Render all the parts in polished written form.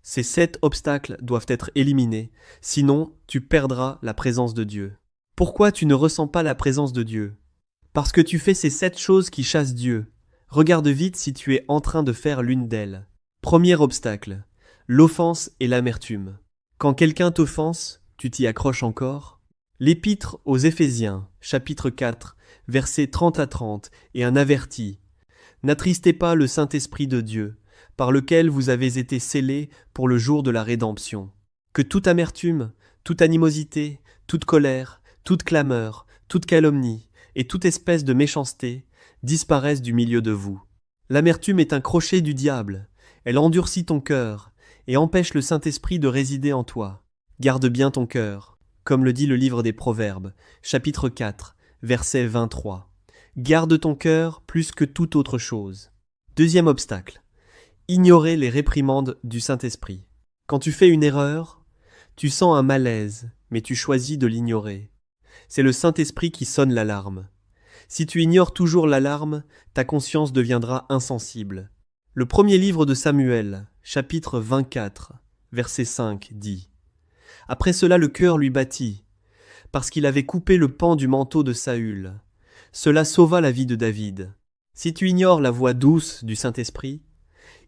Ces 7 obstacles doivent être éliminés, sinon tu perdras la présence de Dieu. Pourquoi tu ne ressens pas la présence de Dieu? Parce que tu fais ces 7 choses qui chassent Dieu. Regarde vite si tu es en train de faire l'une d'elles. Premier obstacle, l'offense et l'amertume. Quand quelqu'un t'offense, tu t'y accroches encore? L'épître aux Éphésiens, chapitre 4, versets 30 à 30, et un averti. N'attristez pas le Saint-Esprit de Dieu, par lequel vous avez été scellés pour le jour de la rédemption. Que toute amertume, toute animosité, toute colère, toute clameur, toute calomnie et toute espèce de méchanceté disparaissent du milieu de vous. L'amertume est un crochet du diable. Elle endurcit ton cœur et empêche le Saint-Esprit de résider en toi. Garde bien ton cœur, comme le dit le livre des Proverbes, chapitre 4, verset 23. Garde ton cœur plus que toute autre chose. Deuxième obstacle. Ignorer les réprimandes du Saint-Esprit. Quand tu fais une erreur, tu sens un malaise, mais tu choisis de l'ignorer. C'est le Saint-Esprit qui sonne l'alarme. Si tu ignores toujours l'alarme, ta conscience deviendra insensible. Le premier livre de Samuel, chapitre 24, verset 5, dit « Après cela le cœur lui battit, parce qu'il avait coupé le pan du manteau de Saül. Cela sauva la vie de David. Si tu ignores la voix douce du Saint-Esprit,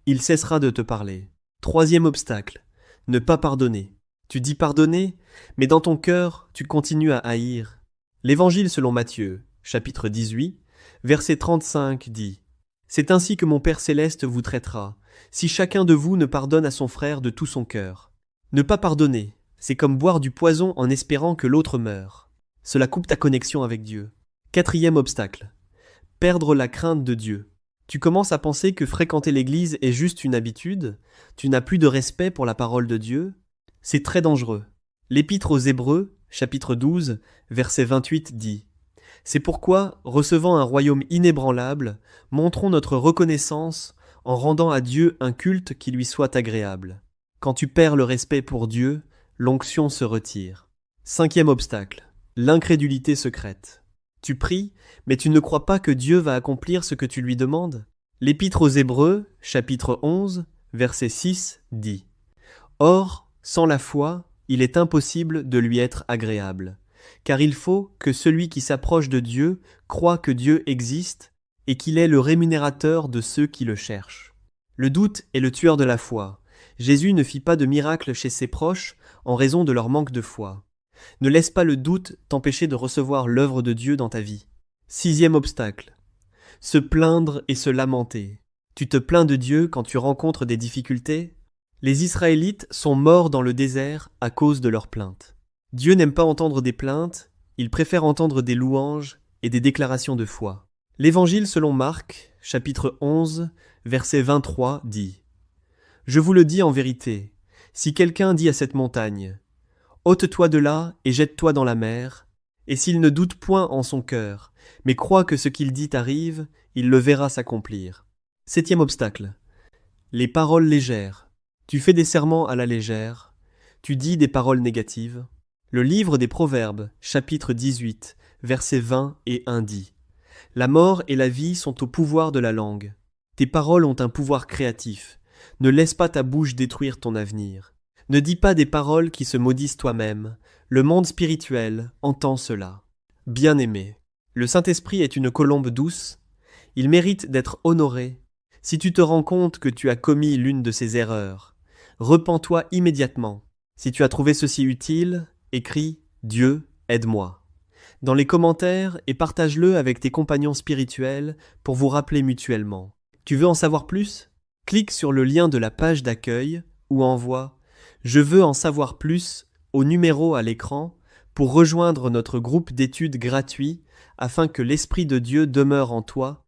il cessera de te parler. Troisième obstacle, ne pas pardonner. Tu dis pardonner, mais dans ton cœur, tu continues à haïr. L'Évangile selon Matthieu, chapitre 18, verset 35 dit « C'est ainsi que mon Père céleste vous traitera, si chacun de vous ne pardonne à son frère de tout son cœur. » Ne pas pardonner, c'est comme boire du poison en espérant que l'autre meure. Cela coupe ta connexion avec Dieu. Quatrième obstacle, perdre la crainte de Dieu. Tu commences à penser que fréquenter l'église est juste une habitude, tu n'as plus de respect pour la parole de Dieu. C'est très dangereux. L'Épître aux Hébreux, chapitre 12, verset 28 dit « C'est pourquoi, recevant un royaume inébranlable, montrons notre reconnaissance en rendant à Dieu un culte qui lui soit agréable. » Quand tu perds le respect pour Dieu, l'onction se retire. Cinquième obstacle, l'incrédulité secrète. Tu pries, mais tu ne crois pas que Dieu va accomplir ce que tu lui demandes. L'Épître aux Hébreux, chapitre 11, verset 6, dit « Or, sans la foi, il est impossible de lui être agréable, car il faut que celui qui s'approche de Dieu croie que Dieu existe et qu'il est le rémunérateur de ceux qui le cherchent. » Le doute est le tueur de la foi. Jésus ne fit pas de miracle chez ses proches en raison de leur manque de foi. Ne laisse pas le doute t'empêcher de recevoir l'œuvre de Dieu dans ta vie. Sixième obstacle. Se plaindre et se lamenter. Tu te plains de Dieu quand tu rencontres des difficultés? Les Israélites sont morts dans le désert à cause de leurs plaintes. Dieu n'aime pas entendre des plaintes, il préfère entendre des louanges et des déclarations de foi. L'Évangile selon Marc, chapitre 11, verset 23 dit « Je vous le dis en vérité, si quelqu'un dit à cette montagne « Ôte-toi de là et jette-toi dans la mer », et s'il ne doute point en son cœur, mais croit que ce qu'il dit arrive, il le verra s'accomplir. Septième obstacle. Les paroles légères. Tu fais des serments à la légère, tu dis des paroles négatives. Le livre des Proverbes, chapitre 18, versets 20 et 1 dit « La mort et la vie sont au pouvoir de la langue. Tes paroles ont un pouvoir créatif. Ne laisse pas ta bouche détruire ton avenir. Ne dis pas des paroles qui se maudissent toi-même. Le monde spirituel entend cela. Bien-aimé, le Saint-Esprit est une colombe douce. Il mérite d'être honoré. Si tu te rends compte que tu as commis l'une de ces erreurs, repens-toi immédiatement. Si tu as trouvé ceci utile, écris « Dieu, aide-moi » dans les commentaires et partage-le avec tes compagnons spirituels pour vous rappeler mutuellement. Tu veux en savoir plus? Clique sur le lien de la page d'accueil ou envoie « Je veux en savoir plus » au numéro à l'écran pour rejoindre notre groupe d'études gratuit afin que l'Esprit de Dieu demeure en toi